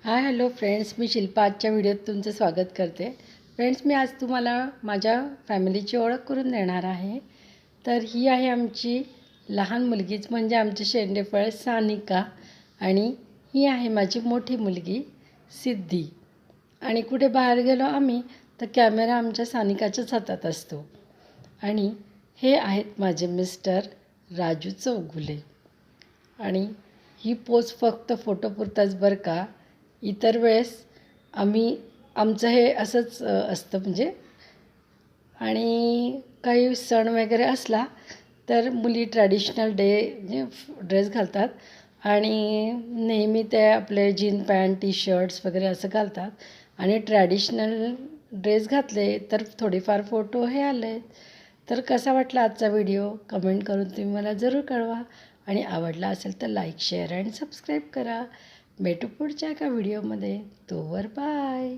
Hi hello friends, मी शिल्पा आजच्या व्हिडिओत तुमचं स्वागत करते. फ्रेंड्स, मी आज तुम्हाला माझ्या फॅमिलीची ओळख करून देणार आहे. तर ही आहे आमची लहान मुलगीच म्हणजे आमची शेंडेफळ सानिका आणि ही आहे माझी मोठी मुलगी सिद्धी. आणि कुठे बाहेर गेलो आम्ही तर कॅमेरा आमच्या सानिकाच्याच हातात असतो. आणि हे आहेत माझे मिस्टर राजू चौगुले. आणि ही पोच फक्त फोटोपुरताच बरं का. इतर वेळेस आमचं हे असंच असतं म्हणजे. आणि काही सण वगैरे असला तर मुली ट्रॅडिशनल म्हणजे ड्रेस घालतात आणि नेहमी ते आपले जीन पॅन्ट टी शर्ट्स वगैरे असं घालतात. आणि ट्रॅडिशनल ड्रेस घातले तर थोडेफार फोटो हे आले. तर कसा वाटला आजचा व्हिडिओ कमेंट करून तुम्ही मला जरूर कळवा. आणि आवडला असेल तर लाईक शेअर आणि सबस्क्राईब करा. भेटू पुढच्या एका व्हिडिओमध्ये. तोवर बाय.